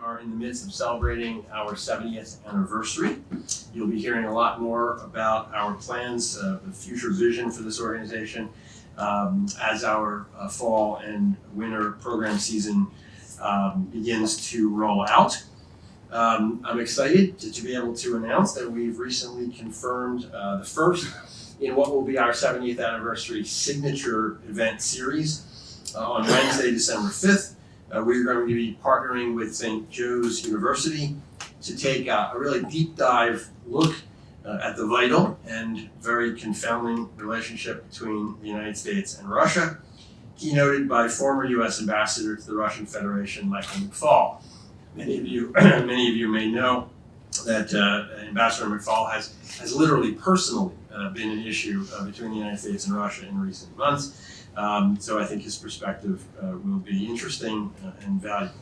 are in the midst of celebrating our 70th anniversary. You'll be hearing a lot more about our plans, the future vision for this organization as our fall and winter program season begins to roll out. I'm excited to be able to announce that we've recently confirmed the first in what will be our 70th anniversary signature event series. On Wednesday, December 5th, we're going to be partnering with St. Joe's University to take a really deep dive look at the vital and very confounding relationship between the United States and Russia, keynoted by former U.S. Ambassador to the Russian Federation, Michael McFaul. Many of you may know that Ambassador McFaul has literally personally been an issue between the United States and Russia in recent months. So I think his perspective will be interesting and valuable.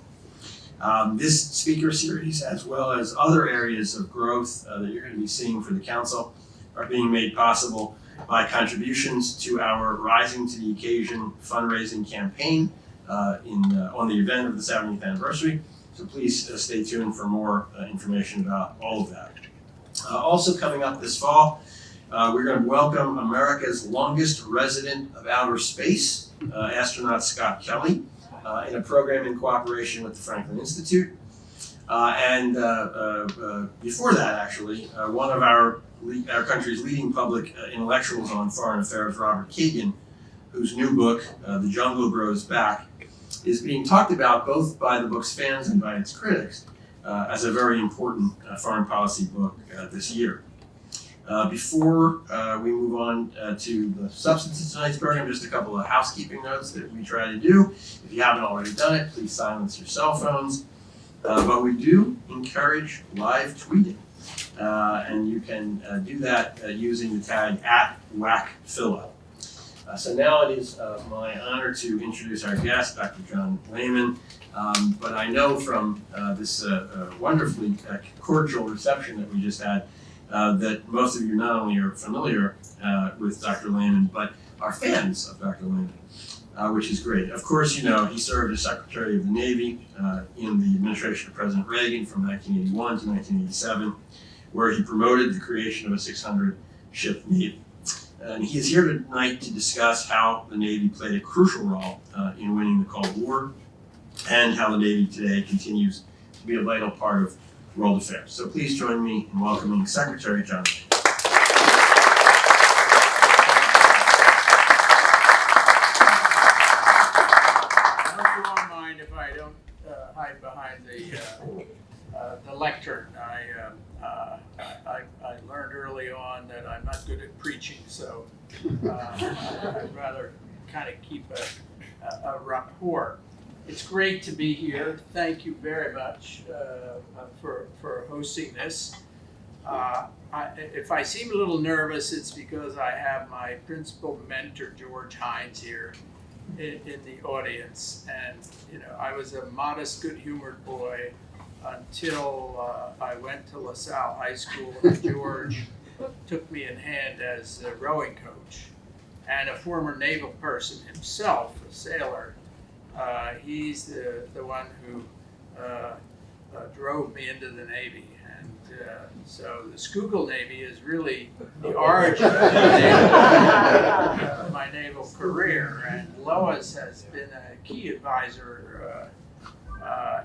This speaker series, as well as other areas of growth that you're going to be seeing for the Council, are being made possible by contributions to our Rising to the Occasion fundraising campaign on the event of the 70th anniversary. So please stay tuned for more information about all of that. Also coming up this fall, we're going to welcome America's longest resident of outer space, astronaut Scott Kelly, in a program in cooperation with the Franklin Institute. And before that, actually, one of our country's leading public intellectuals on foreign affairs, Robert Kagan, whose new book, The Jungle Grows Back, is being talked about both by the book's fans and by its critics as a very important foreign policy book this year. Before we move on to the substance of tonight's program, just a couple of housekeeping notes that we try to do. If you haven't already done it, please silence your cell phones. But we do encourage live tweeting. And you can do that using the tag @WhackPhilo. So now it is my honor to introduce our guest, Dr. John Lehman. But I know from this wonderfully cordial reception that we just had that most of you not only are familiar with Dr. Lehman, but are fans of Dr. Lehman, which is great. Of course, you know, he served as Secretary of the Navy in the administration of President Reagan from 1981 to 1987, where he promoted the creation of a 600-ship Navy. And he is here tonight to discuss how the Navy played a crucial role in winning the Cold War and how the Navy today continues to be a vital part of world affairs. So please join me in welcoming Secretary John. I hope you won't mind if I don't hide behind the lectern. I learned early on that I'm not good at preaching, so I'd rather kind of keep a rapport. It's great to be here. Thank you very much for hosting this. If I seem a little nervous, it's because I have my principal mentor, George Hines, here in the audience. And, you know, I was a modest, good-humored boy until I went to LaSalle High School, and George took me in hand as a rowing coach. And a former naval person himself, a sailor, he's the one who drove me into the Navy. And so the Schuylkill Navy is really the origin of my naval career. And Lois has been a key advisor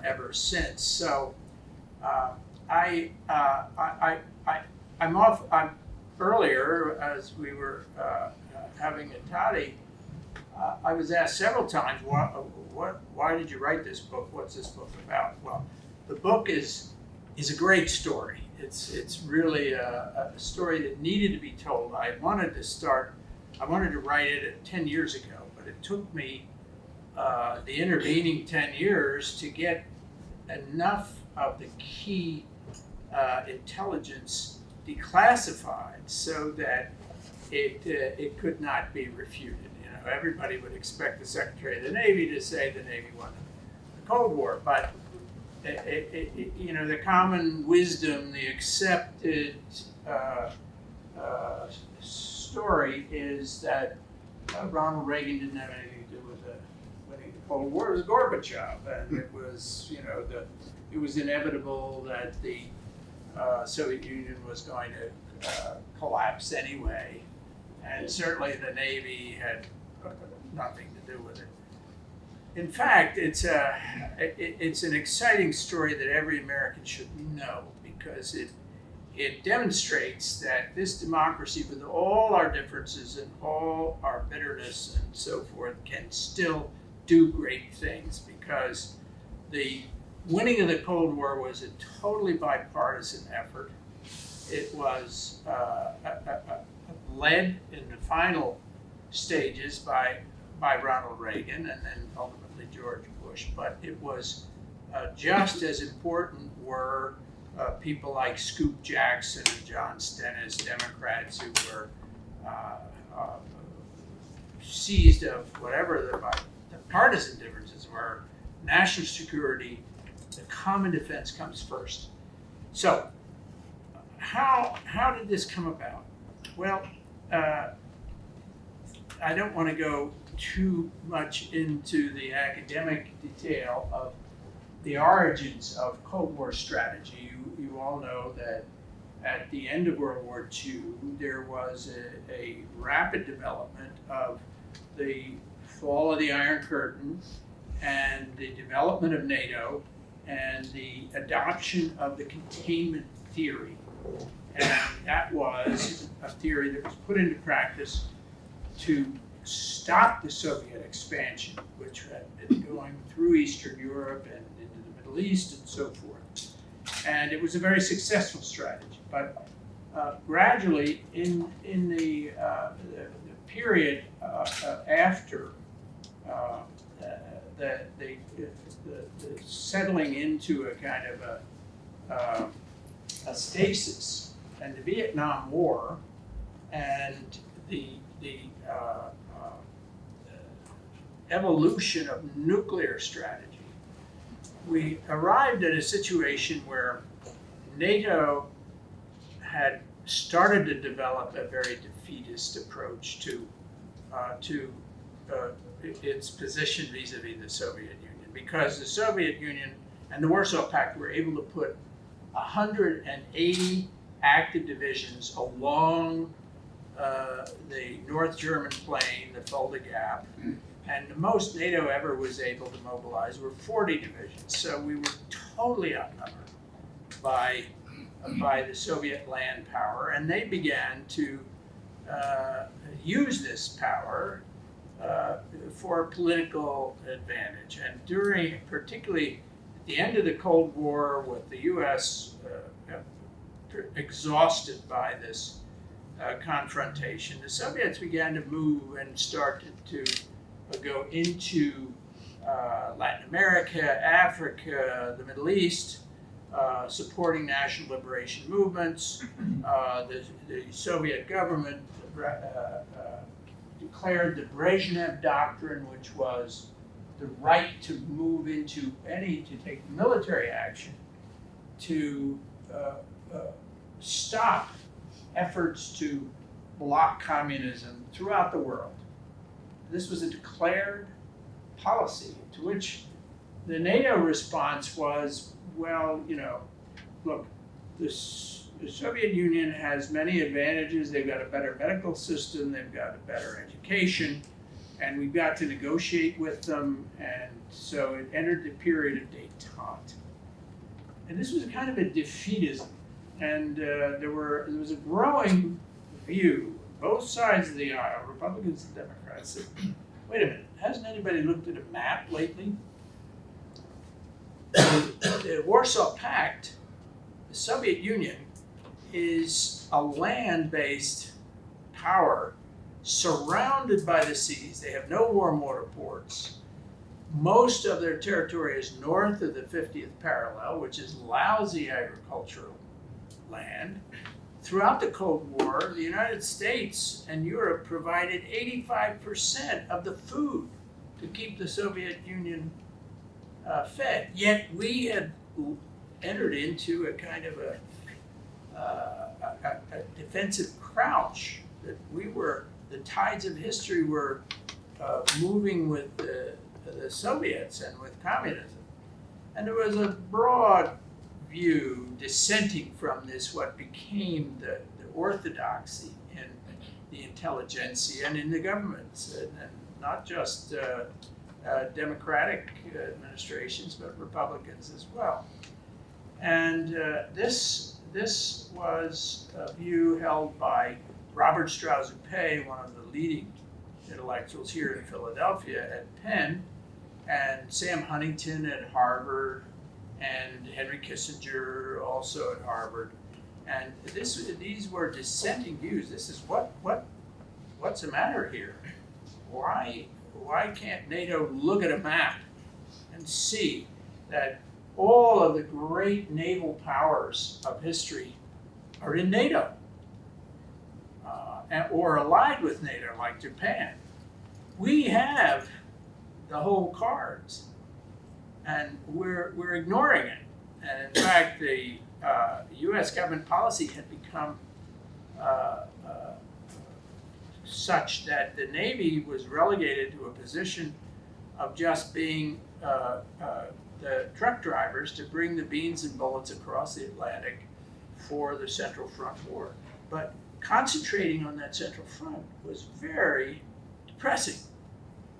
ever since. So I'm earlier, as we were having a toddy, I was asked several times, why did you write this book? What's this book about? Well, the book is a great story. It's really a story that needed to be told. I wanted to write it 10 years ago, but it took me the intervening 10 years to get enough of the key intelligence declassified so that it could not be refuted. You know, everybody would expect the Secretary of the Navy to say the Navy won the Cold War, but you know, the common wisdom, the accepted story is that Ronald Reagan didn't have anything to do with winning the Cold War was Gorbachev, and it was, it was inevitable that the Soviet Union was going to collapse anyway, and certainly the Navy had nothing to do with it. In fact, it's an exciting story that every American should know, because it demonstrates that this democracy, with all our differences and all our bitterness and so forth, can still do great things, because the winning of the Cold War was a totally bipartisan effort. It was led in the final stages by Ronald Reagan and then ultimately George Bush, but it was just as important were people like Scoop Jackson and John Stennis, Democrats who were seized of whatever the partisan differences were. National security, the common defense comes first. So, how did this come about? Well, I don't want to go too much into the academic detail of the origins of Cold War strategy. You all know that at the end of World War II, there was a rapid development of the fall of the Iron Curtain and the development of NATO and the adoption of the containment theory. And that was a theory that was put into practice to stop the Soviet expansion, which had been going through Eastern Europe and into the Middle East and so forth. And it was a very successful strategy. But gradually, in the period after the settling into a kind of a stasis, and the Vietnam War and the evolution of nuclear strategy, we arrived at a situation where NATO had started to develop a very defeatist approach to its position vis-a-vis the Soviet Union, because the Soviet Union and the Warsaw Pact were able to put 180 active divisions along the North German plain, the Fulda Gap, and the most NATO ever was able to mobilize were 40 divisions. So we were totally outnumbered by the Soviet land power, and they began to use this power for political advantage. And during, particularly at the end of the Cold War, with the U.S. Exhausted by this confrontation, the Soviets began to move and started to go into Latin America, Africa, the Middle East, supporting national liberation movements. The Soviet government declared the Brezhnev Doctrine, which was the right to move into to take military action to stop efforts to block communism throughout the world. This was a declared policy, to which the NATO response was, well, look, the Soviet Union has many advantages. They've got a better medical system, they've got a better education, and we've got to negotiate with them. And so it entered the period of détente. And this was a kind of a defeatism. And there was a growing view, both sides of the aisle, Republicans and Democrats, said, wait a minute, hasn't anybody looked at a map lately? The Warsaw Pact, the Soviet Union, is a land-based power surrounded by the seas. They have no war motor ports. Most of their territory is north of the 50th parallel, which is lousy agricultural land. Throughout the Cold War, the United States and Europe provided 85% of the food to keep the Soviet Union fed. Yet we had entered into a kind of a defensive crouch, that the tides of history were moving with the the Soviets and with communism. And there was a broad view dissenting from this, what became the orthodoxy in the intelligentsia and in the governments, and not just Democratic administrations, but Republicans as well. And this was a view held by Robert Strauss-Pei, one of the leading intellectuals here in Philadelphia at Penn, and Sam Huntington at Harvard, and Henry Kissinger also at Harvard. And these were dissenting views. This is what's the matter here? Why can't NATO look at a map and see that all of the great naval powers of history are in NATO, or allied with NATO, like Japan? We have the whole cards, and we're ignoring it. And in fact, the U.S. government policy had become such that the Navy was relegated to a position of just being the truck drivers to bring the beans and bullets across the Atlantic for the Central Front War. But concentrating on that Central Front was very depressing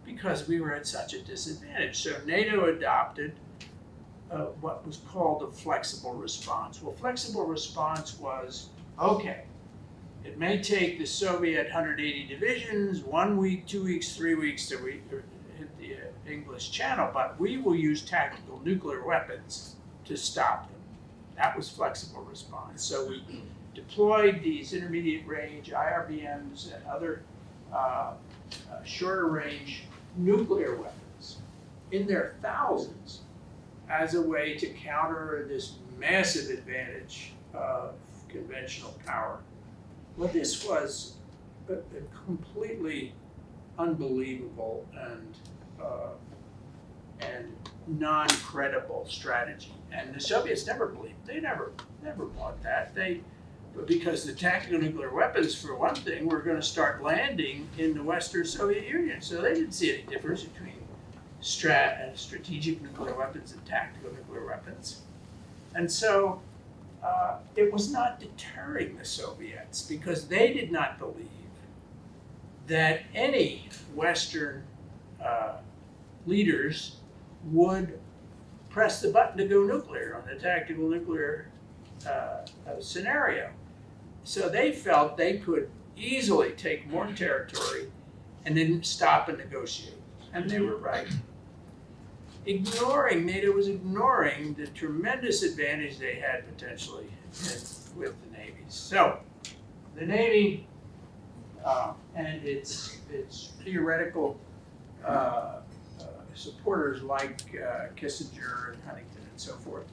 because we were at such a disadvantage. So NATO adopted what was called a flexible response. Well, flexible response was, okay, it may take the Soviet 180 divisions 1 week, 2 weeks, 3 weeks to hit the English Channel, but we will use tactical nuclear weapons to stop them. That was flexible response. So we deployed these intermediate range IRBMs and other shorter range nuclear weapons in their thousands as a way to counter this massive advantage of conventional power. Well, this was a completely unbelievable and non-credible strategy. And the Soviets never believed. They never bought that. Because the tactical nuclear weapons, for one thing, were going to start landing in the Western Soviet Union. So they didn't see any difference between strategic nuclear weapons and tactical nuclear weapons. And so it was not deterring the Soviets because they did not believe that any Western leaders would press the button to go nuclear on the tactical nuclear scenario. So they felt they could easily take more territory and then stop and negotiate. And they were right. NATO was ignoring the tremendous advantage they had potentially with the navies. So the Navy and its theoretical supporters like Kissinger and Huntington and so forth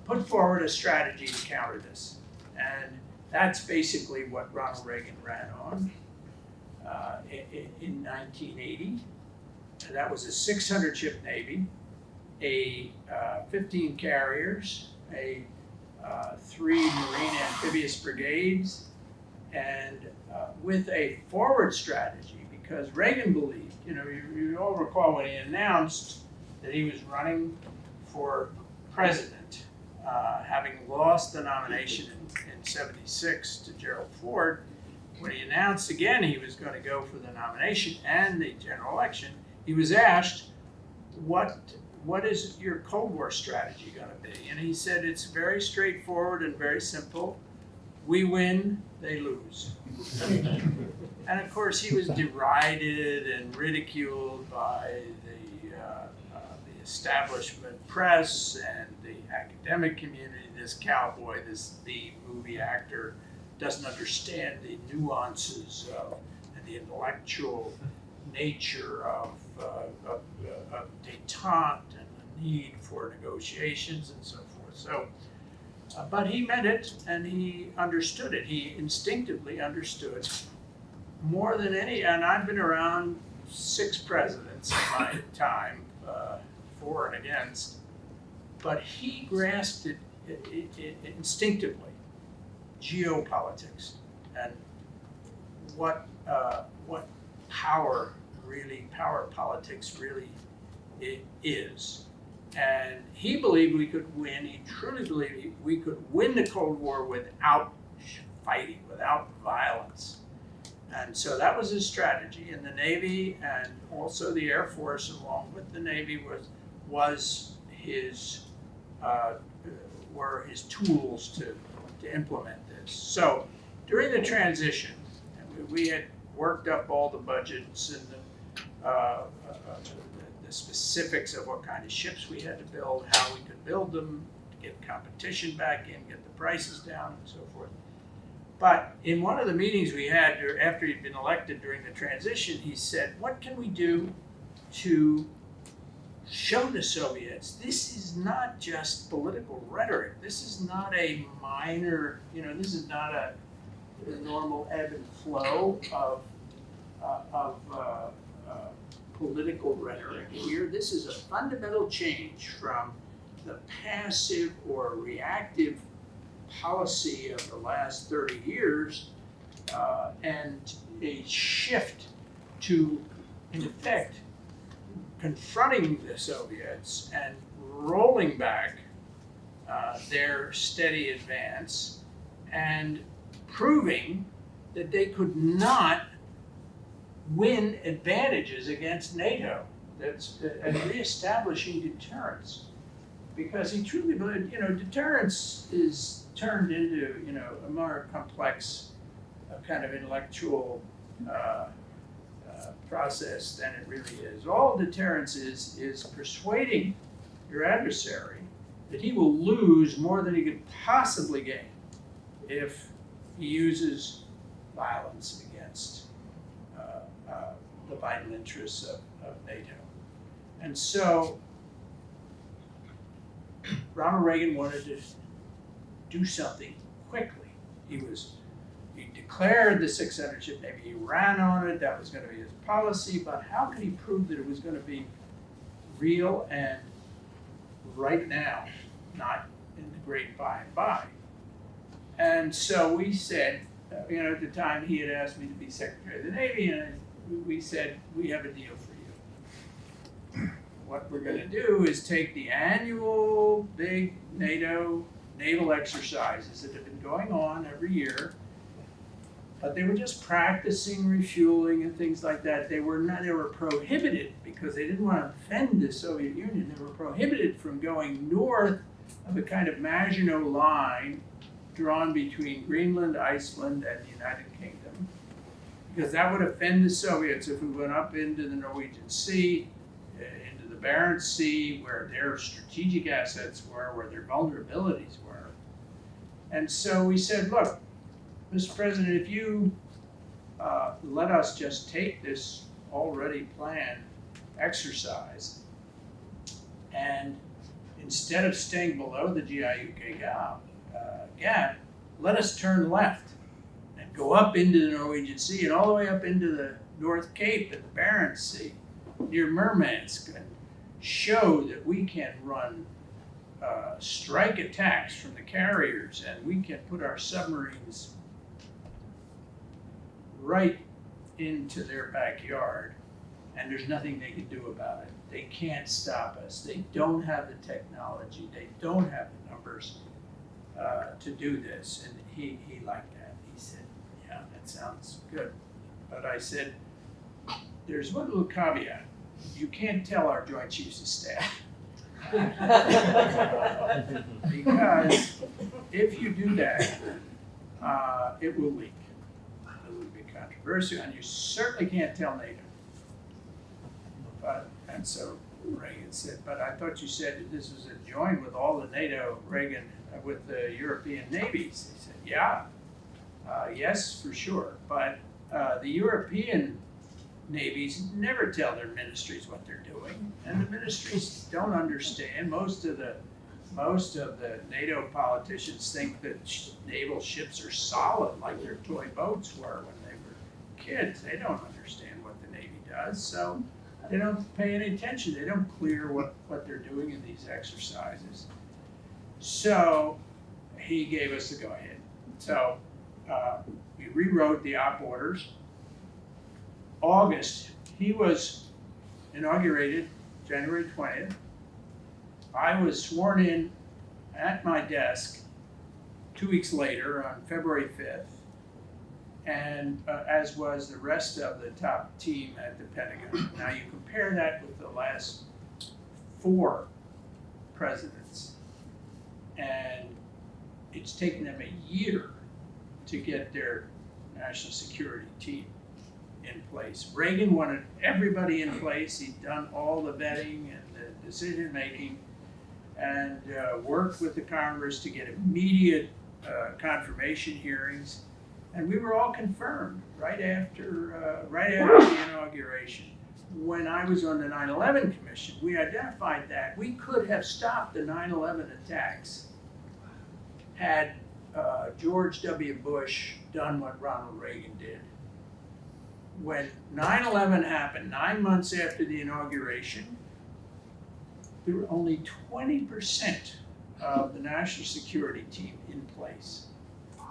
put forward a strategy to counter this. And that's basically what Ronald Reagan ran on in 1980. And that was a 600-ship Navy, 15 carriers, 3 Marine amphibious brigades, and with a forward strategy, because Reagan believed, you all recall when he announced that he was running for president, having lost the nomination in 76 to Gerald Ford. When he announced again he was going to go for the nomination and the general election, he was asked, what is your Cold War strategy going to be? And he said, it's very straightforward and very simple. We win, they lose. And of course, he was derided and ridiculed by the establishment press and the academic community. This cowboy, this the movie actor, doesn't understand the nuances and the intellectual nature of détente and the need for negotiations and so forth. So, but he meant it and he understood it. He instinctively understood more than any, and I've been around 6 presidents in my time, for and against, but he grasped it instinctively, geopolitics, and what power really, power politics really is. And he believed we could win, he truly believed we could win the Cold War without fighting, without violence. And so that was his strategy. And the Navy and also the Air Force, along with the Navy, was his were his tools to implement this. So during the transition, we had worked up all the budgets and the specifics of what kind of ships we had to build, how we could build them, get competition back in, get the prices down, and so forth. But in one of the meetings we had after he'd been elected during the transition, he said, what can we do to show the Soviets this is not just political rhetoric. This is not a minor, this is not a normal ebb and flow of political rhetoric here. This is a fundamental change from the passive or reactive policy of the last 30 years and a shift to, in effect, confronting the Soviets and rolling back their steady advance and proving that they could not win advantages against NATO. And reestablishing deterrence. Because he truly believed, deterrence is turned into, a more complex kind of intellectual process than it really is. All deterrence is persuading your adversary that he will lose more than he could possibly gain if he uses violence against the vital interests of NATO. And so Ronald Reagan wanted to do something quickly. He declared the 600 ship Navy. He ran on it. That was going to be his policy. But how could he prove that it was going to be real and right now, not in the great by and by? And so we said, at the time he had asked me to be Secretary of the Navy, and we said, we have a deal for you. What we're going to do is take the annual big NATO naval exercises that have been going on every year, but they were just practicing refueling and things like that. They were prohibited because they didn't want to offend the Soviet Union. They were prohibited from going north of a kind of Maginot Line drawn between Greenland, Iceland, and the United Kingdom, because that would offend the Soviets if we went up into the Norwegian Sea, into the Barents Sea, where their strategic assets were, where their vulnerabilities were. And so we said, look, Mr. President, if you let us just take this already planned exercise and instead of staying below the GIUK gap, let us turn left and go up into the Norwegian Sea and all the way up into the North Cape and the Barents Sea near Murmansk, and show that we can run strike attacks from the carriers and we can put our submarines right into their backyard, and there's nothing they can do about it. They can't stop us. They don't have the technology. They don't have the numbers to do this. And he liked that. He said, yeah, that sounds good. But I said, there's one little caveat. You can't tell our Joint Chiefs of Staff. Because if you do that, it will leak. It will be controversial, and you certainly can't tell NATO. And so Reagan said, but I thought you said that this was a joint with all the NATO, Reagan, with the European navies. He said, yeah, yes, for sure. But the European navies never tell their ministries what they're doing, and the ministries don't understand. Most of the NATO politicians think that naval ships are solid, like their toy boats were when they were kids. They don't understand what the Navy does, so they don't pay any attention. They don't clear what they're doing in these exercises. So he gave us the go-ahead. So we rewrote the op orders. August, he was inaugurated January 20th. I was sworn in at my desk 2 weeks later on February 5th, and as was the rest of the top team at the Pentagon. Now you compare that with the last 4 presidents, and it's taken them a year to get their national security team in place. Reagan wanted everybody in place. He'd done all the vetting and the decision making, and worked with the Congress to get immediate confirmation hearings, and we were all confirmed right after the inauguration. When I was on the 9/11 Commission, we identified that we could have stopped the 9/11 attacks had George W. Bush done what Ronald Reagan did. When 9/11 happened, 9 months after the inauguration, there were only 20% of the national security team in place.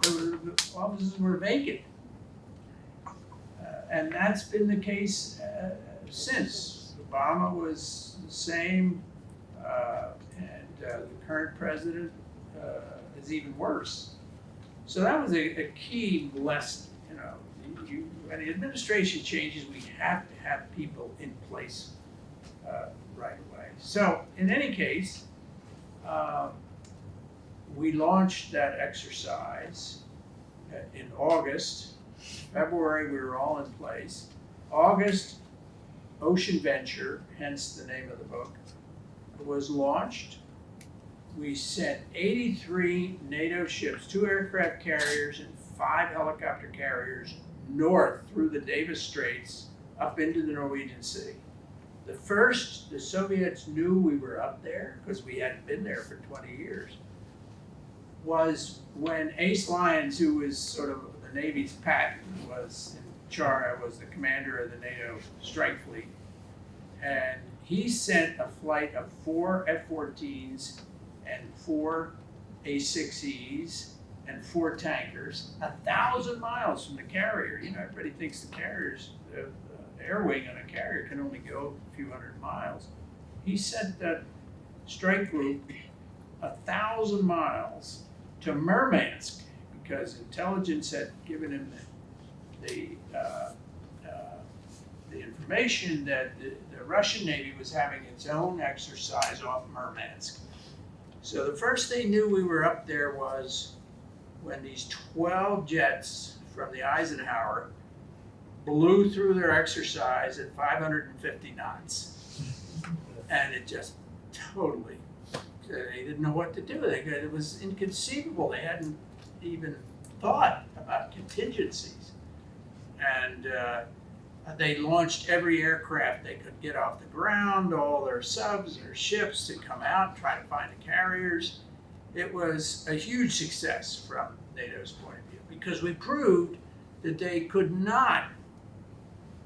The offices were vacant. And that's been the case since. Obama was the same, and the current president is even worse. So that was a key lesson. When the administration changes, we have to have people in place right away. So in any case, we launched that exercise in August. February, we were all in place. August, Ocean Venture, hence the name of the book, was launched. We sent 83 NATO ships, 2 aircraft carriers and 5 helicopter carriers north through the Davis Straits up into the Norwegian Sea. The Soviets knew we were up there because we hadn't been there for 20 years, was when Ace Lyons, who was sort of the Navy's Patton, was the commander of the NATO strike fleet, and he sent a flight of 4 F-14s and 4 A-6Es and 4 tankers 1,000 miles from the carrier. Everybody thinks the carriers, the air wing on a carrier can only go a few hundred miles. He sent that strike group 1,000 miles to Murmansk because intelligence had given him the information that the Russian Navy was having its own exercise off Murmansk. So the first they knew we were up there was when these 12 jets from the Eisenhower blew through their exercise at 550 knots. And it just totally, they didn't know what to do. It was inconceivable. They hadn't even thought about contingencies. And they launched every aircraft they could get off the ground, all their subs, their ships to come out, try to find the carriers. It was a huge success from NATO's point of view because we proved that they could not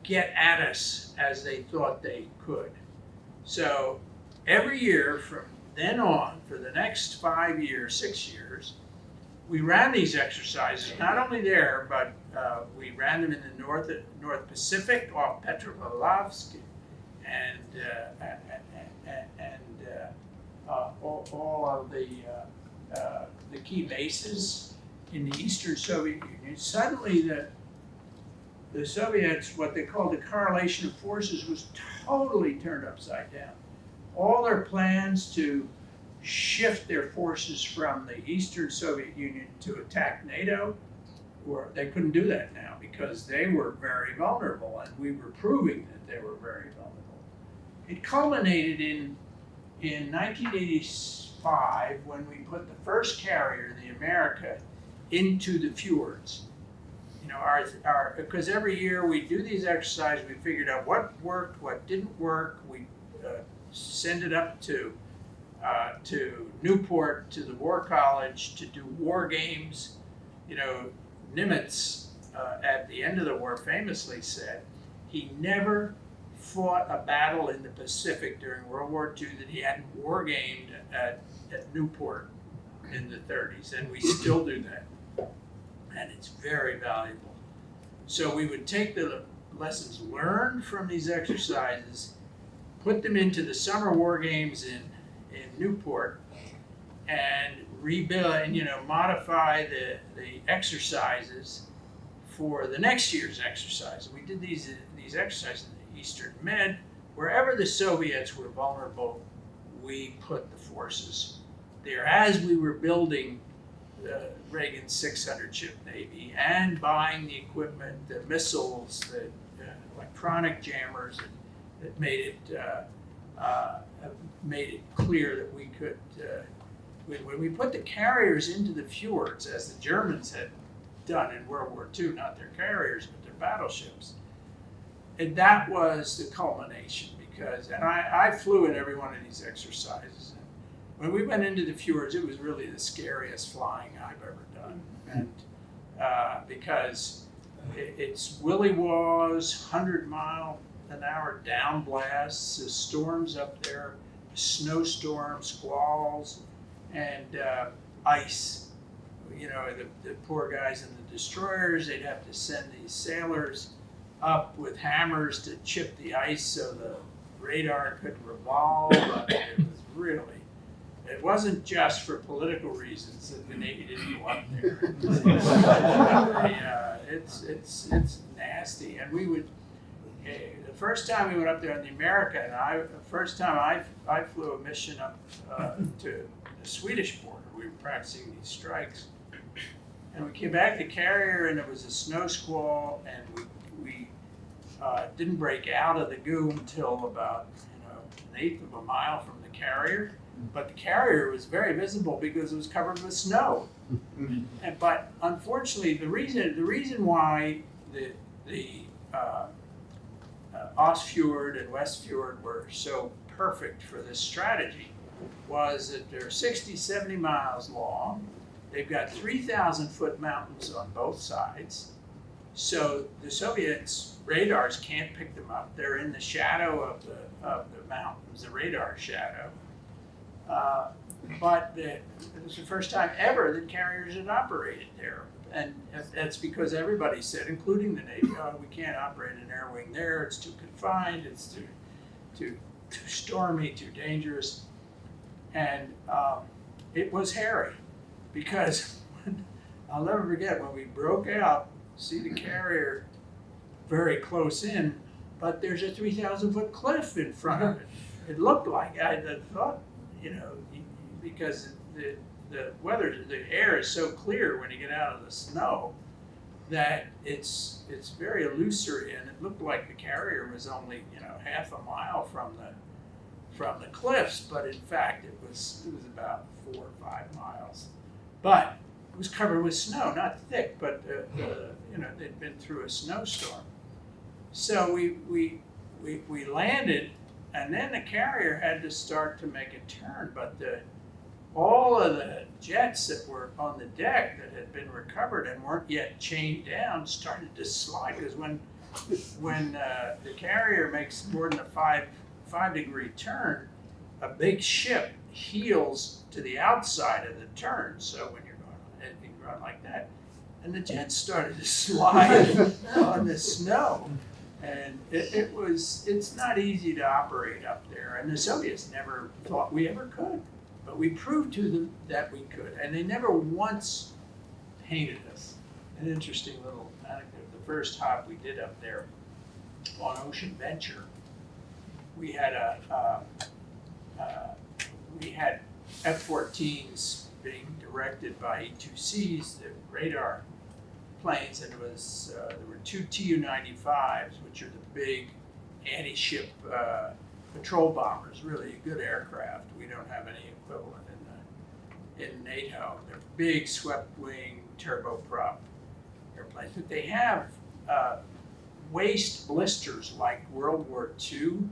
get at us as they thought they could. So every year from then on, for the next 5 years, 6 years, we ran these exercises, not only there, but we ran them in the North Pacific off Petropavlovsk and all of the key bases in the Eastern Soviet Union. Suddenly the Soviets, what they called the correlation of forces, was totally turned upside down. All their plans to shift their forces from the Eastern Soviet Union to attack NATO, they couldn't do that now because they were very vulnerable, and we were proving that they were very vulnerable. It culminated in 1985 when we put the first carrier, the America, into the fjords. Because every year we do these exercises, we figured out what worked, what didn't work. We send it up to Newport, to the War College, to do war games. Nimitz, at the end of the war, famously said he never fought a battle in the Pacific during World War II that he hadn't war gamed at Newport in the 30s, and we still do that. And it's very valuable. So we would take the lessons learned from these exercises, put them into the summer war games in Newport, and rebuild and modify the exercises for the next year's exercise. We did these exercises in the Eastern Med. Wherever the Soviets were vulnerable, we put the forces there as we were building Reagan's 600-ship Navy and buying the equipment, the missiles, the electronic jammers that made it clear that we could, when we put the carriers into the fjords, as the Germans had done in World War II, not their carriers, but their battleships. And that was the culmination and I flew in every one of these exercises. And when we went into the fjords, it was really the scariest flying I've ever done. And because it's Willy Waws, 100-mile-an-hour down blasts, the storms up there, snowstorms, squalls, and ice. The poor guys in the destroyers, they'd have to send these sailors up with hammers to chip the ice so the radar couldn't revolve. It wasn't just for political reasons that the Navy didn't go up there. It's nasty. And we would, the first time we went up there in the American, the first time I flew a mission up to the Swedish border, we were practicing these strikes. And we came back to carrier and it was a snow squall, and we didn't break out of the goo until about an eighth of a mile from the carrier. But the carrier was very visible because it was covered with snow. But unfortunately, the reason why the Ostfjord and Westfjord were so perfect for this strategy was that they're 60, 70 miles long. They've got 3,000-foot mountains on both sides. So the Soviets' radars can't pick them up. They're in the shadow of the mountains, the radar shadow. But it was the first time ever that carriers had operated there. And that's because everybody said, including the Navy, we can't operate an air wing there. It's too confined. It's too stormy, too dangerous. And it was hairy because I'll never forget when we broke out, see the carrier very close in, but there's a 3,000-foot cliff in front of it. It looked like I thought, because the weather, the air is so clear when you get out of the snow that it's very illusory, and it looked like the carrier was only half a mile from the cliffs, but in fact it was about 4 or 5 miles. But it was covered with snow, not thick, but they'd been through a snowstorm. So we landed, and then the carrier had to start to make a turn, but all of the jets that were on the deck that had been recovered and weren't yet chained down started to slide, because when the carrier makes more than a 5-degree turn, a big ship heels to the outside of the turn. So when you're going like that, and the jets started to slide on the snow. And it's not easy to operate up there. And the Soviets never thought we ever could. But we proved to them that we could. And they never once painted us. An interesting little anecdote. The first hop we did up there on Ocean Venture, we had F-14s being directed by E-2Cs, the radar planes, and there were 2 Tu-95s, which are the big anti-ship patrol bombers, really a good aircraft. We don't have any equivalent in NATO. They're big swept-wing turboprop airplanes, but they have waste blisters like World War II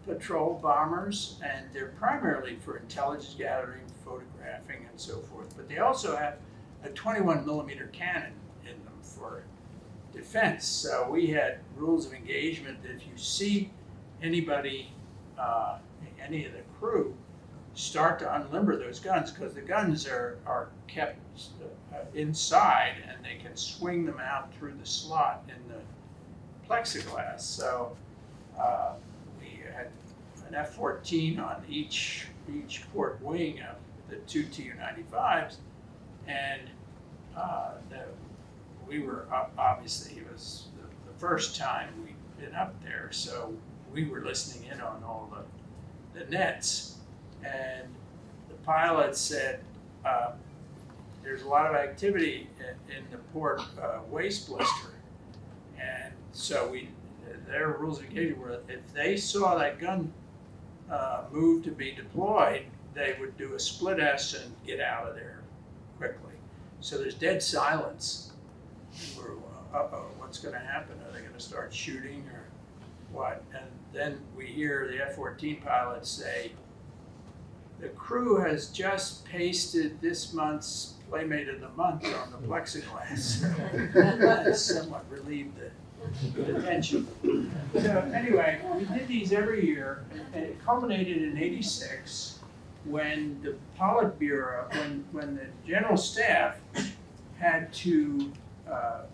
patrol bombers, and they're primarily for intelligence gathering, photographing, and so forth. But they also have a 21-millimeter cannon in them for defense. So we had rules of engagement that if you see anybody, any of the crew, start to unlimber those guns, because the guns are kept inside and they can swing them out through the slot plexiglass. So we had an F-14 on each port wing of the two Tu-95s, and we were obviously, it was the first time we'd been up there, so we were listening in on all the nets, and the pilot said, there's a lot of activity in the port waste blister, and so their rules of engagement were if they saw that gun move to be deployed, they would do a split S and get out of there quickly. So there's dead silence. We're, what's going to happen? Are they going to start shooting or what? And then we hear the F-14 pilots say, the crew has just pasted this month's Playmate of the Month on the plexiglass. That somewhat relieved the tension. So anyway, we did these every year, and it culminated in '86 when the Politburo, when the General Staff had to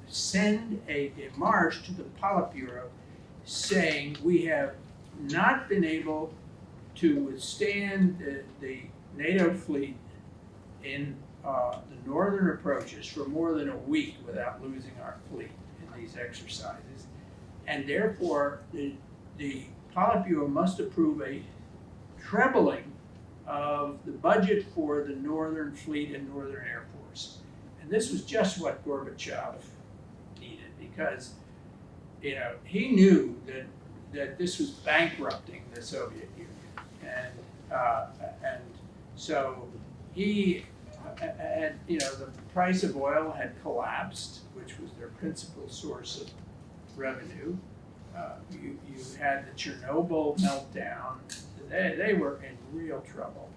send a march to the Politburo saying we have not been able to withstand the NATO fleet in the northern approaches for more than a week without losing our fleet in these exercises. And therefore, the Politburo must approve a trebling of the budget for the Northern Fleet and Northern Air Force. And this was just what Gorbachev needed, because he knew that this was bankrupting the Soviet Union. And so he had, the price of oil had collapsed, which was their principal source of revenue. You had the Chernobyl meltdown. They were in real trouble.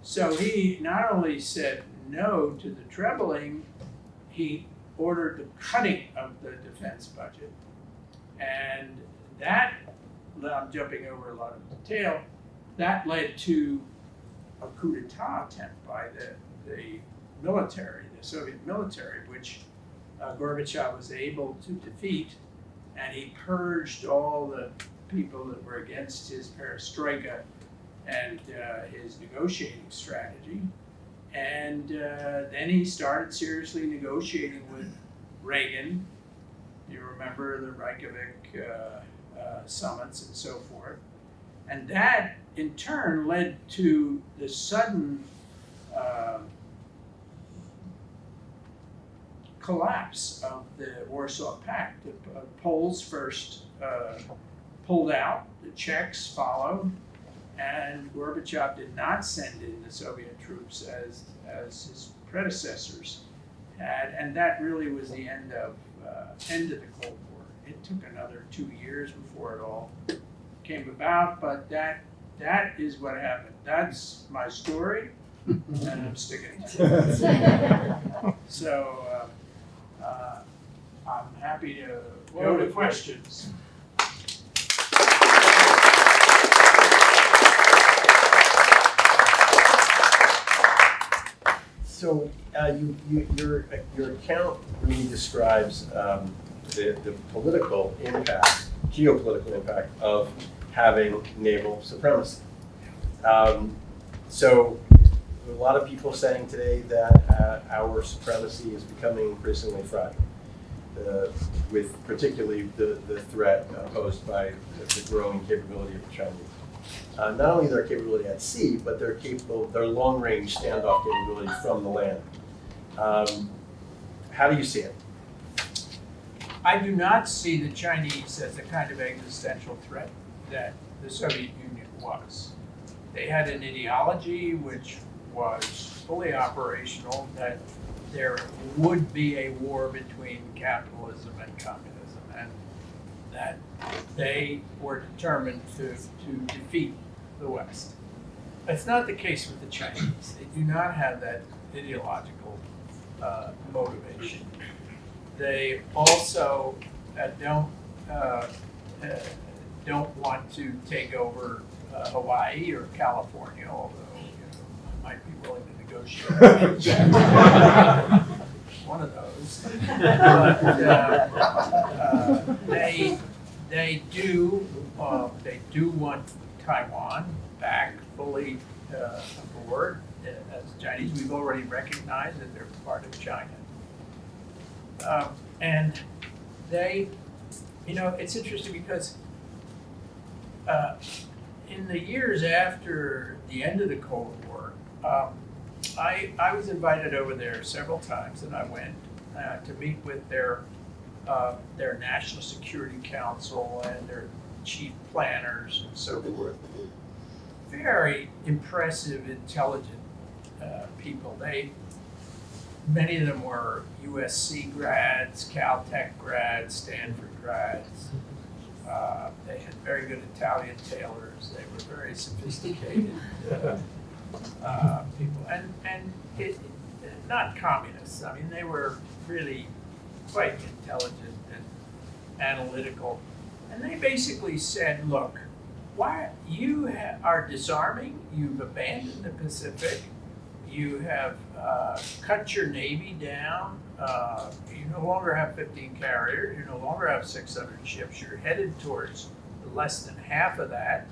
So he not only said no to the trebling, he ordered the cutting of the defense budget. And that, I'm jumping over a lot of detail, that led to a coup d'etat attempt by the military, the Soviet military, which Gorbachev was able to defeat, and he purged all the people that were against his perestroika and his negotiating strategy. And then he started seriously negotiating with Reagan. You remember the Reykjavik summits and so forth. And that, in turn, led to the sudden collapse of the Warsaw Pact. The Poles first pulled out, the Czechs followed, and Gorbachev did not send in the Soviet troops as his predecessors had, and that really was the end of the Cold War. It took another 2 years before it all came about, but that is what happened. That's my story, and I'm sticking to it. So I'm happy to go to questions. So your account really describes the political impact, geopolitical impact of having naval supremacy. So a lot of people saying today that our supremacy is becoming increasingly fragile, with particularly the threat posed by the growing capability of the Chinese. Not only their capability at sea, but their long-range standoff capability from the land. How do you see it? I do not see the Chinese as the kind of existential threat that the Soviet Union was. They had an ideology which was fully operational, that there would be a war between capitalism and communism, and that they were determined to defeat the West. That's not the case with the Chinese. They do not have that ideological motivation. They also don't want to take over Hawaii or California, although I might be willing to negotiate. One one of those. But they do want Taiwan back fully aboard as Chinese. We've already recognized that they're part of China. And they, it's interesting because in the years after the end of the Cold War, I was invited over there several times, and I went to meet with their National Security Council and their chief planners and so forth. Very impressive, intelligent people. Many of them were USC grads, Caltech grads, Stanford grads. They had very good Italian tailors. They were very sophisticated people, and not communists. I mean, they were really quite intelligent and analytical. And they basically said, look, why you are disarming, you've abandoned the Pacific, you have cut your Navy down, you no longer have 15 carriers, you no longer have 600 ships, you're headed towards less than half of that,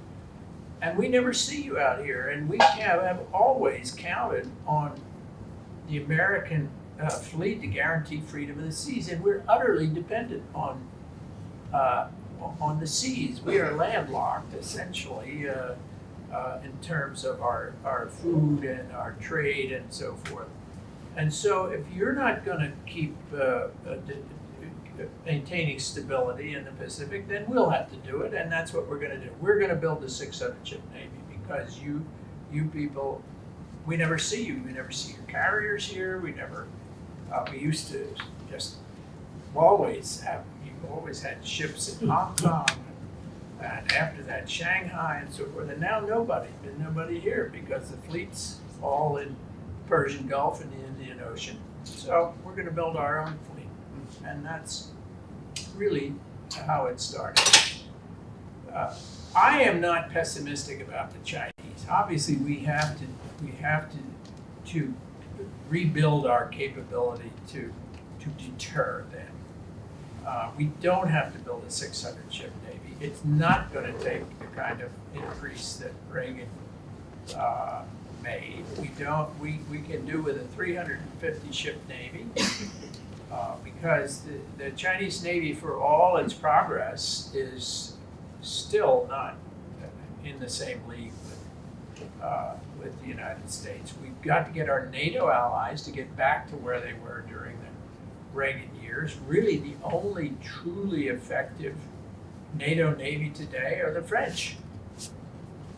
and we never see you out here, and we have always counted on the American fleet to guarantee freedom of the seas, and we're utterly dependent on the seas. We are landlocked, essentially, in terms of our food and our trade and so forth. And so if you're not going to keep maintaining stability in the Pacific, then we'll have to do it, and that's what we're going to do. We're going to build a 600-ship Navy because you people, we never see you. We never see your carriers here. We used to just always had ships in Hong Kong, and after that Shanghai and so forth, and now nobody here because the fleet's all in Persian Gulf and the Indian Ocean. So we're going to build our own fleet, and that's really how it started. I am not pessimistic about the Chinese. Obviously, we have to rebuild our capability to deter them. We don't have to build a 600-ship Navy. It's not going to take the kind of increase that Reagan made. We can do with a 350-ship Navy because the Chinese Navy, for all its progress, is still not in the same league with the United States. We've got to get our NATO allies to get back to where they were during the Reagan years. Really, the only truly effective NATO Navy today are the French.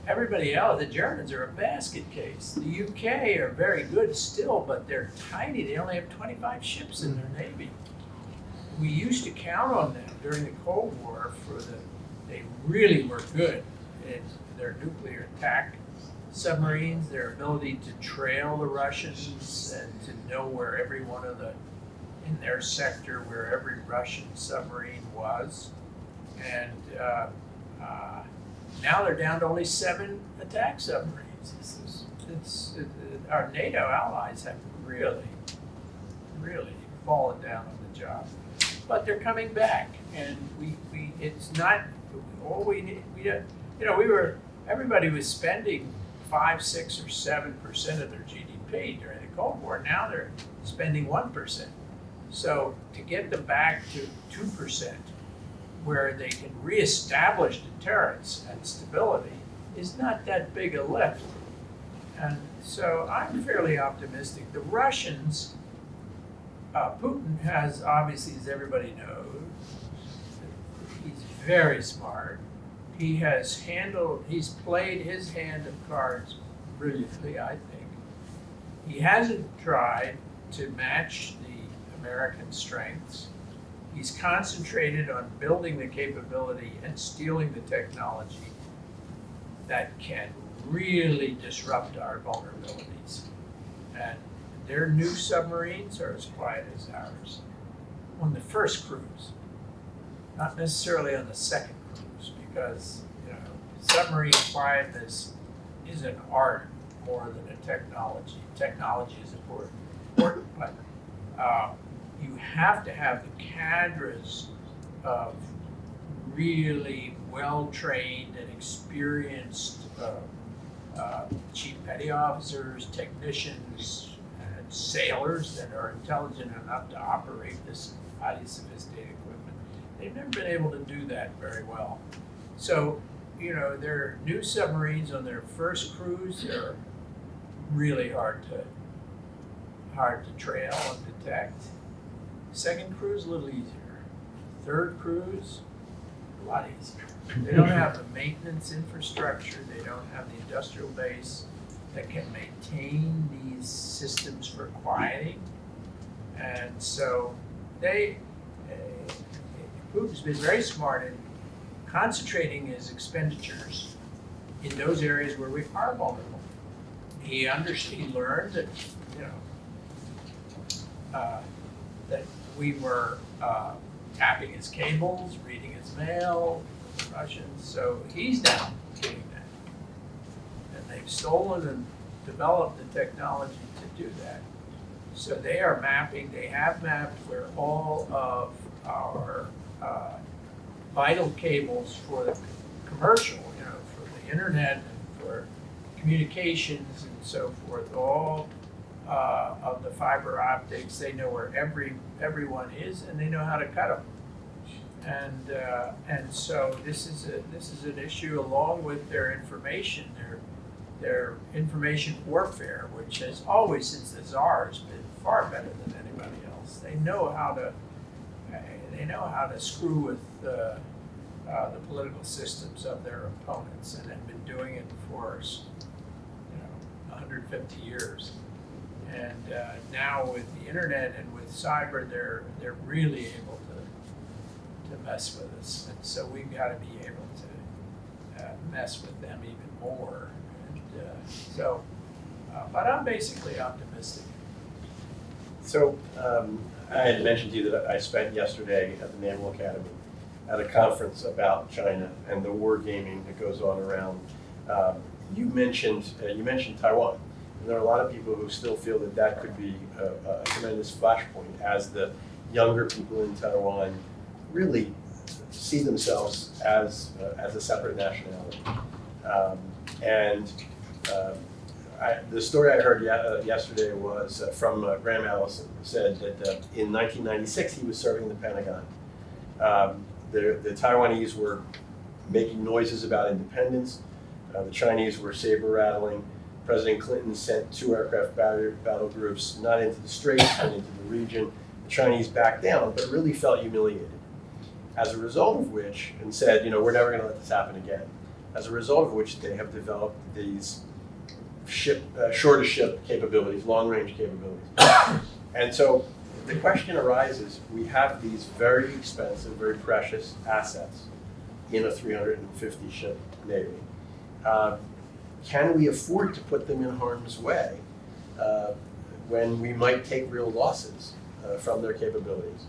Everybody else, the Germans are a basket case. The UK are very good still, but they're tiny. They only have 25 ships in their Navy. We used to count on them during the Cold War they really were good in their nuclear attack submarines, their ability to trail the Russians and to know where every one of in their sector, where every Russian submarine was. And now they're down to only 7 attack submarines. Our NATO allies have really, really fallen down on the job. But they're coming back, and it's not all we need. Everybody was spending 5, 6, or 7% of their GDP during the Cold War. Now they're spending 1%. So to get them back to 2%, where they can reestablish deterrence and stability, is not that big a lift. And so I'm fairly optimistic. The Russians, Putin has, obviously, as everybody knows, he's very smart. He's played his hand of cards brilliantly, I think. He hasn't tried to match the American strengths. He's concentrated on building the capability and stealing the technology that can really disrupt our vulnerabilities. And their new submarines are as quiet as ours. On the first cruise, not necessarily on the second cruise, because submarine quietness is an art more than a technology. Technology is important, but you have to have the cadres of really well-trained and experienced chief petty officers, technicians, and sailors that are intelligent enough to operate this highly sophisticated equipment. They've never been able to do that very well. So, their new submarines on their first cruise, they're really hard to trail and detect. Second cruise, a little easier. Third cruise, a lot easier. They don't have the maintenance infrastructure, they don't have the industrial base that can maintain these systems for quieting. And so Putin's been very smart in concentrating his expenditures in those areas where we are vulnerable. He learned that, that we were tapping his cables, reading his mail, Russians, so he's now doing that. And they've stolen and developed the technology to do that. So they have mapped where all of our vital cables for the commercial, for the internet and for communications and so forth, all of the fiber optics, they know where everyone is, and they know how to cut them. And so this is an issue along with their information, their information warfare, which has always since the Tsars been far better than anybody else. They know how to screw with the political systems of their opponents, and have been doing it for 150 years. And now with the internet and with cyber, they're really able to mess with us, and so we've got to be able to mess with them even more. And but I'm basically optimistic. So I had mentioned to you that I spent yesterday at the Naval Academy at a conference about China and the war gaming that goes on around. You mentioned Taiwan, and there are a lot of people who still feel that could be a tremendous flashpoint as the younger people in Taiwan really see themselves as a separate nationality. The story I heard yesterday was from Graham Allison, who said that in 1996 he was serving the Pentagon. The Taiwanese were making noises about independence. The Chinese were saber rattling. President Clinton sent 2 aircraft battle groups not into the Straits but into the region. The Chinese backed down, but really felt humiliated. As a result of which, and said, we're never going to let this happen again. As a result of which, they have developed these shore-to-ship capabilities, long-range capabilities. And so the question arises, we have these very expensive, very precious assets in a 350-ship Navy. Can we afford to put them in harm's way when we might take real losses from their capabilities?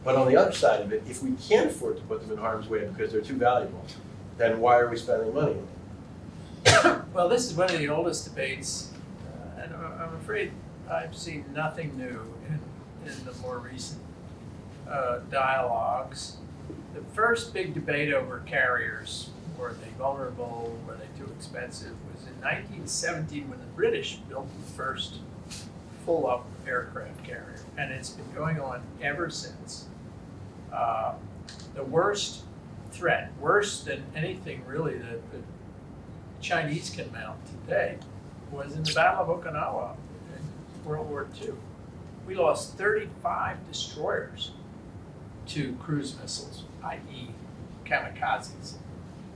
But on the other side of it, if we can't afford to put them in harm's way because they're too valuable, then why are we spending money on them? Well, this is one of the oldest debates, and I'm afraid I've seen nothing new in the more recent dialogues. The first big debate over carriers, were they vulnerable, were they too expensive, was in 1917 when the British built the first full-up aircraft carrier, and it's been going on ever since. The worst threat, worse than anything really that the Chinese can mount today, was in the Battle of Okinawa in World War II. We lost 35 destroyers to cruise missiles, i.e. kamikazes,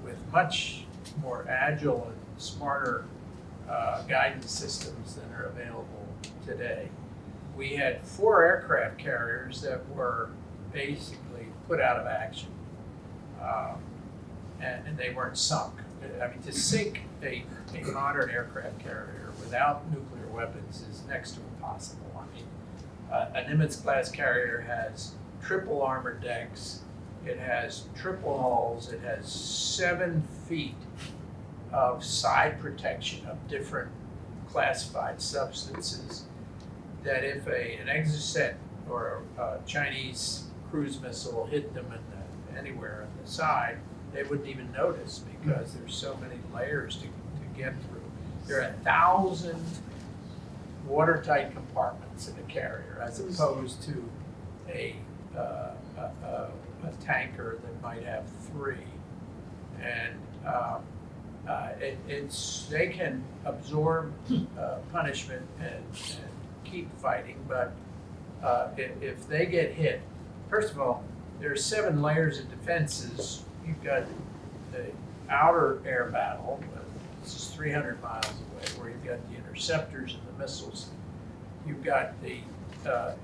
with much more agile and smarter guidance systems than are available today. We had 4 aircraft carriers that were basically put out of action, and they weren't sunk. I mean, to sink a modern aircraft carrier without nuclear weapons is next to impossible. I mean, a Nimitz-class carrier has triple armored decks, it has triple hulls, it has 7 feet of side protection of different classified substances, that if an Exocet or a Chinese cruise missile hit them anywhere on the side, they wouldn't even notice because there's so many layers to get through. There are 1,000 watertight compartments in a carrier as opposed to a tanker that might have 3. And they can absorb punishment and keep fighting, but if they get hit, first of all, there are 7 layers of defenses. You've got the outer air battle, this is 300 miles away, where you've got the interceptors and the missiles. You've got the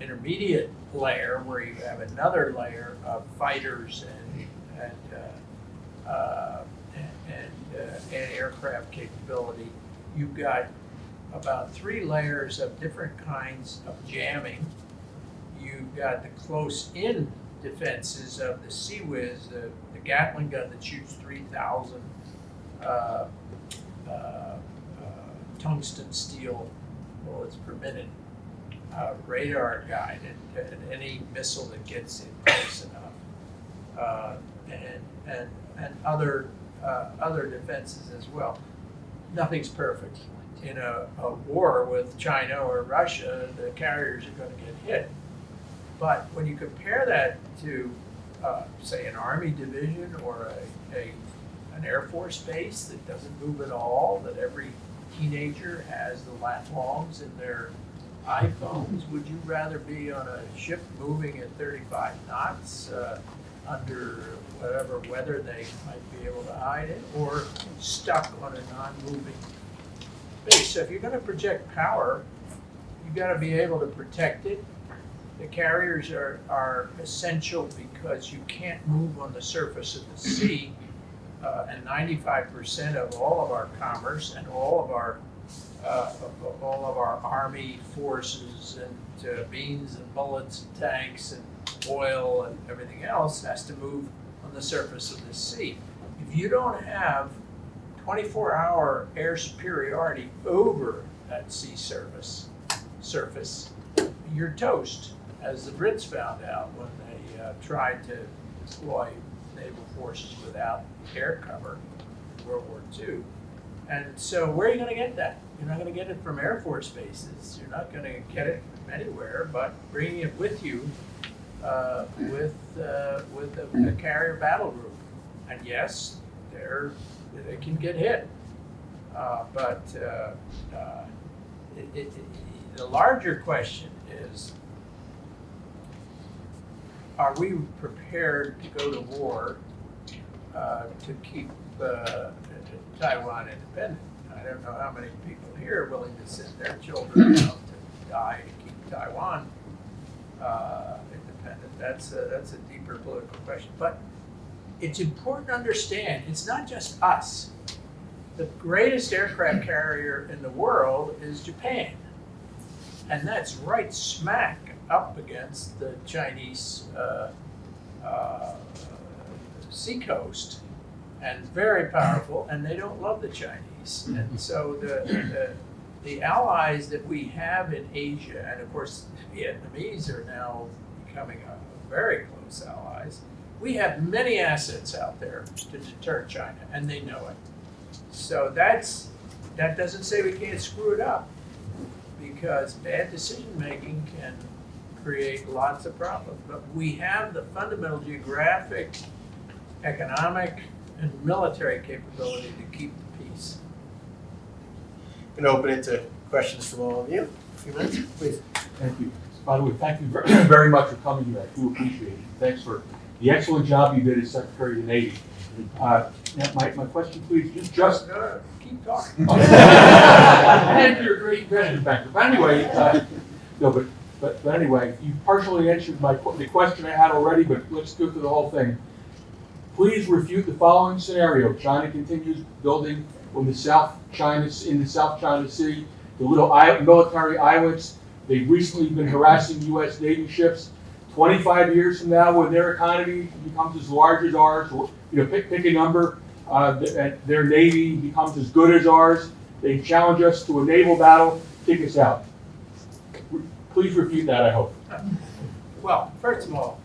intermediate layer, where you have another layer of fighters and aircraft capability. You've got about 3 layers of different kinds of jamming. You've got the close-in defenses of the Sea Whiz, the Gatling gun that shoots 3,000 tungsten steel bullets per minute, radar guide, and any missile that gets in close enough, and other defenses as well. Nothing's perfect. In a war with China or Russia, the carriers are going to get hit. But when you compare that to, say, an Army division or an Air Force base that doesn't move at all, that every teenager has the lat longs in their iPhones, would you rather be on a ship moving at 35 knots under whatever weather they might be able to hide in, or stuck on a non-moving base? So if you're going to project power, you've got to be able to protect it. The carriers are essential because you can't move on the surface of the sea, and 95% of all of our commerce and all of our army forces and beans and bullets and tanks and oil and everything else has to move on the surface of the sea. If you don't have 24-hour air superiority over that sea surface, you're toast, as the Brits found out when they tried to deploy naval forces without air cover in World War II. And so where are you going to get that? You're not going to get it from Air Force bases. You're not going to get it from anywhere, but bringing it with you with a carrier battle group. And yes, they can get hit. But the larger question is, are we prepared to go to war to keep Taiwan independent? I don't know how many people here are willing to send their children out to die to keep Taiwan independent. That's a deeper political question. But it's important to understand, it's not just us. The greatest aircraft carrier in the world is Japan. And that's right smack up against the Chinese seacoast, and very powerful, and they don't love the Chinese. And so the allies that we have in Asia, and of course the Vietnamese are now becoming very close allies, we have many assets out there to deter China, and they know it. So that doesn't say we can't screw it up, because bad decision making can create lots of problems. But we have the fundamental geographic, economic, and military capability to keep the peace. I'm going to open it to questions from all of you. A few minutes, please. Thank you. By the way, thank you very much for coming here. I do appreciate it. Thanks for the excellent job you did as Secretary of the Navy. Now my question, please, just No, keep talking. and you're a great investment banker. But anyway, no, but anyway, you partially answered the question I had already. But let's go through the whole thing. Please refute the following scenario: China continues building in the South China Sea, the little military islets. They've recently been harassing U.S. Navy ships. 25 years from now, when their economy becomes as large as ours, pick a number, their Navy becomes as good as ours, they challenge us to a naval battle, take us out. Please refute that, I hope. Well, first of all,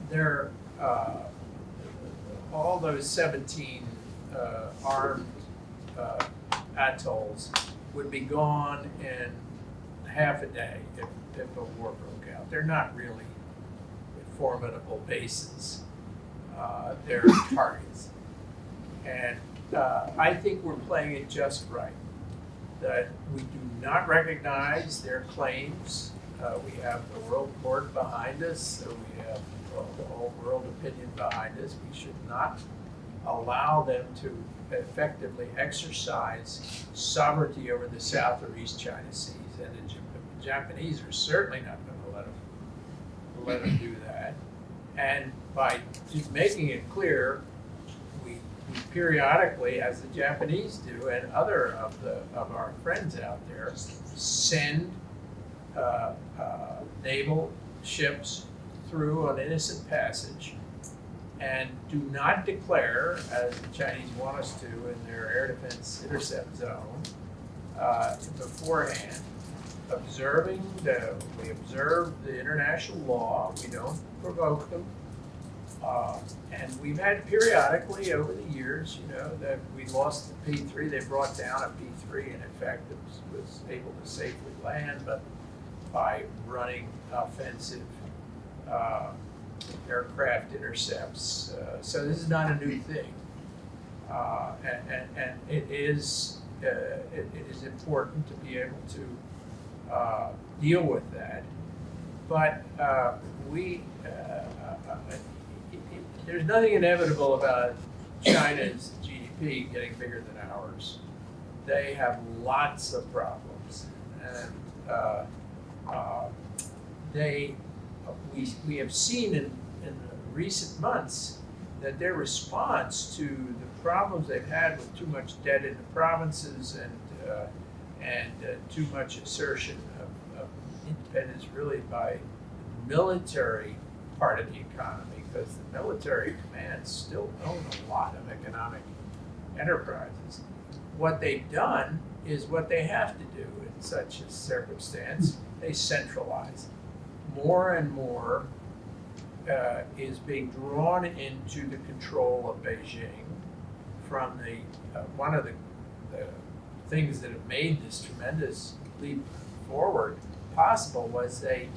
there, all those 17 armed atolls would be gone in half a day if a war broke out. They're not really formidable bases. They're targets. And I think we're playing it just right. That we do not recognize their claims. We have the world court behind us, so we have the whole world opinion behind us. We should not allow them to effectively exercise sovereignty over the South or East China Seas. And the Japanese are certainly not going to let them do that. And by just making it clear, we periodically, as the Japanese do, and other of our friends out there, send naval ships through an innocent passage and do not declare, as the Chinese want us to in their air defense intercept zone, beforehand, we observe the international law, we don't provoke them. And we've had periodically over the years, that we lost the P-3, they brought down a P-3 and in fact it was able to safely land, but by running offensive aircraft intercepts. So this is not a new thing. And it is important to be able to deal with that. But there's nothing inevitable about China's GDP getting bigger than ours. They have lots of problems, and we have seen in recent months that their response to the problems they've had with too much debt in the provinces and too much assertion of independence really by the military part of the economy, because the military commands still own a lot of economic enterprises. What they've done is what they have to do in such a circumstance. They centralize. More and more is being drawn into the control of Beijing from one of the things that have made this tremendous leap forward possible was Deng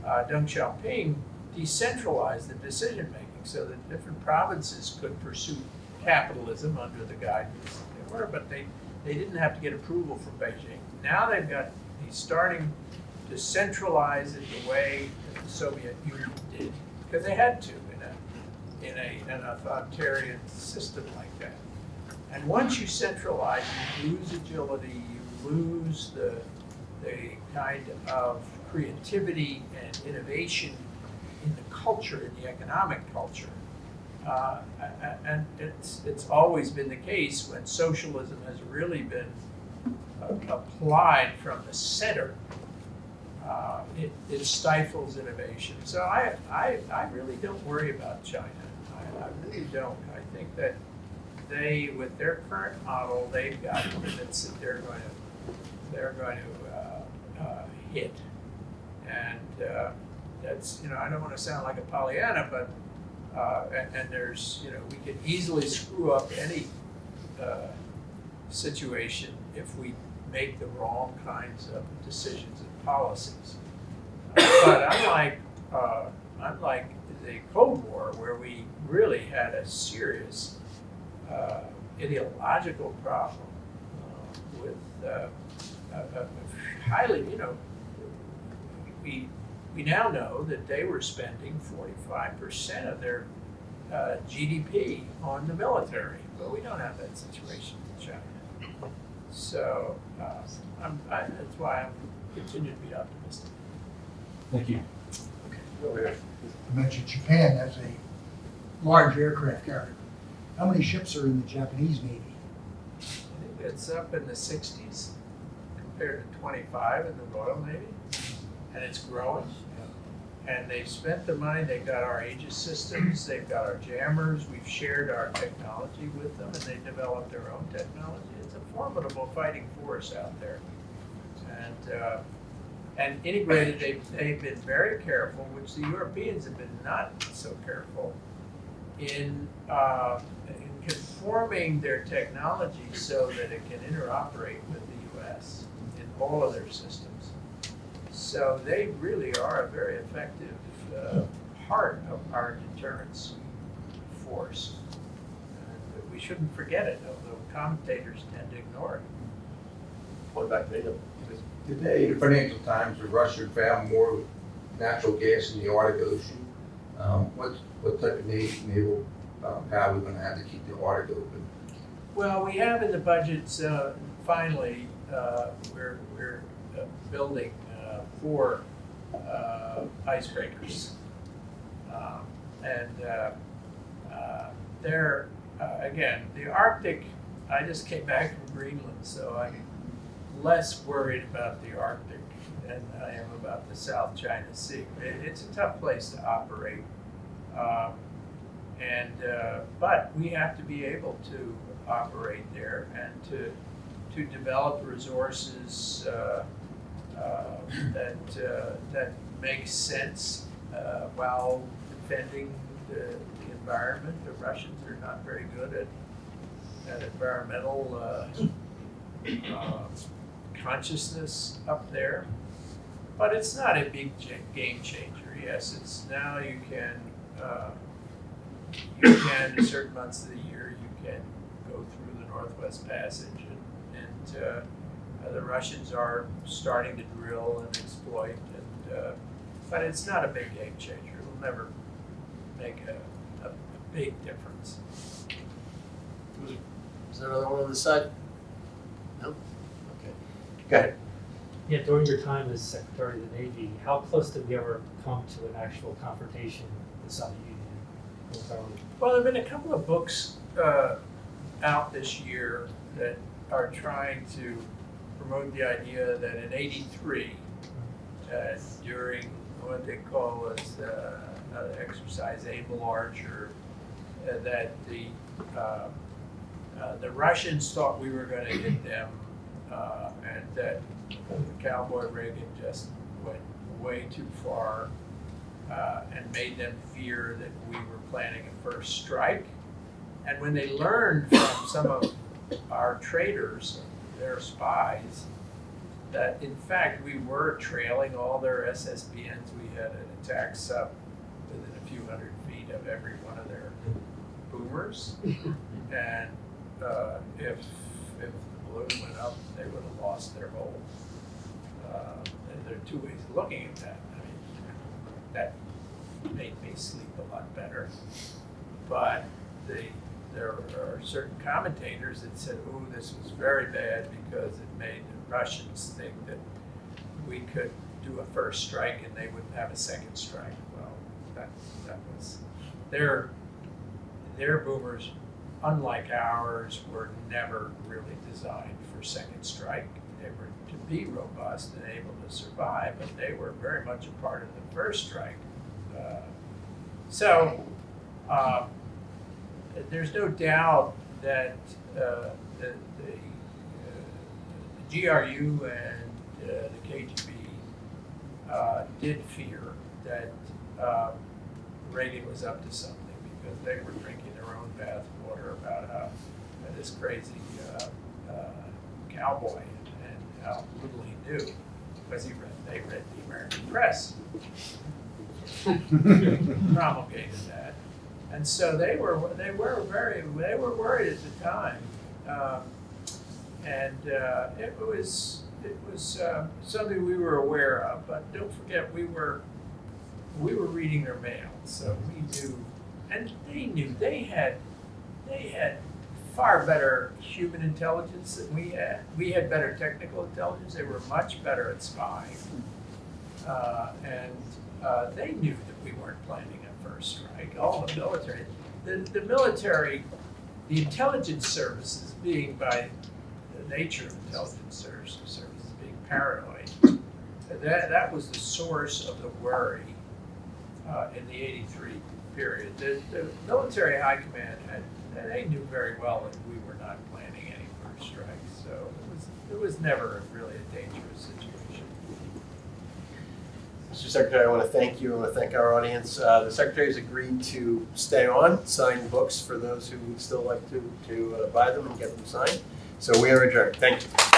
Xiaoping decentralized the decision making so that different provinces could pursue capitalism under the guidance they were, but they didn't have to get approval from Beijing. Now he's starting to centralize it the way that the Soviet Union did, because they had to in an authoritarian system like that. And once you centralize, you lose agility, you lose the kind of creativity and innovation in the culture, in the economic culture. And it's always been the case when socialism has really been applied from the center. It stifles innovation. So I really don't worry about China. I really don't. I think that they, with their current model, they've got limits that they're going to hit. And that's, I don't want to sound like a Pollyanna, but and there's, we can easily screw up any situation if we make the wrong kinds of decisions and policies. But unlike the Cold War, where we really had a serious ideological problem with highly, we now know that they were spending 45% of their GDP on the military, but we don't have that situation in China. So that's why I'm continue to be optimistic. Thank you. Okay. You mentioned Japan as a large aircraft carrier. How many ships are in the Japanese Navy? I think it's up in the 60s compared to 25 in the Royal Navy, and it's growing. And they've spent the money. They've got our Aegis systems. They've got our jammers. We've shared our technology with them, and they've developed their own technology. It's a formidable fighting force out there. And and integrated. They've been very careful, which the Europeans have been not so careful in conforming their technology so that it can interoperate with the U.S. in all of their systems. So they really are a very effective part of our deterrence force. And we shouldn't forget it, although commentators tend to ignore it. What about NATO? Today, the Financial Times, Russia found more natural gas in the Arctic Ocean. What type of naval power are we going to have to keep the Arctic open? Well, we have in the budgets, finally, we're building 4 icebreakers. They're, again, the Arctic, I just came back from Greenland, so I'm less worried about the Arctic than I am about the South China Sea. It's a tough place to operate. But we have to be able to operate there and to develop resources that make sense while defending the environment. The Russians are not very good at environmental consciousness up there, but it's not a big game changer. Yes, it's now you can in certain months of the year you can go through the Northwest Passage, and the Russians are starting to drill and exploit, but it's not a big game changer. It'll never make a big difference. Is there another one on this side? No? Okay. Go ahead. Yeah, during your time as Secretary of the Navy, how close did we ever come to an actual confrontation with the Soviet Union? Well, there have been a couple of books out this year that are trying to promote the idea that in '83, during what they call as exercise Able Archer, that the Russians thought we were going to hit them, and that Cowboy Reagan just went way too far and made them fear that we were planning a first strike. And when they learned from some of our traitors, their spies, that in fact we were trailing all their SSBNs, we had an attack sub within a few hundred feet of every one of their boomers. And if the balloon went up, they would have lost their hold. And there are two ways of looking at that. I mean, that made me sleep a lot better. But there are certain commentators that said, "Ooh, this was very bad because it made the Russians think that we could do a first strike and they wouldn't have a second strike." Well, that was their boomers, unlike ours, were never really designed for second strike. They were to be robust and able to survive, but they were very much a part of the first strike. There's no doubt that the GRU and the KGB did fear that Reagan was up to something, because they were drinking their own bathwater about how this crazy cowboy and how little he knew, because they read the American press, promulgated that, and so they were worried at the time, and it was something we were aware of. But don't forget, we were reading their mail, so we knew, and they knew they had far better human intelligence than we had. We had better technical intelligence. They were much better at spying, and they knew that we weren't planning a first strike. All the military, the military, the intelligence services, being by the nature of intelligence services being paranoid, that was the source of the worry in the '83 period. The military high command they knew very well that we were not planning any first strike, so it was never really a dangerous situation. Mr. Secretary, I want to thank you. I want to thank our audience. The Secretary has agreed to stay on, sign books for those who would still like to buy them and get them signed. So we are adjourned. Thank you.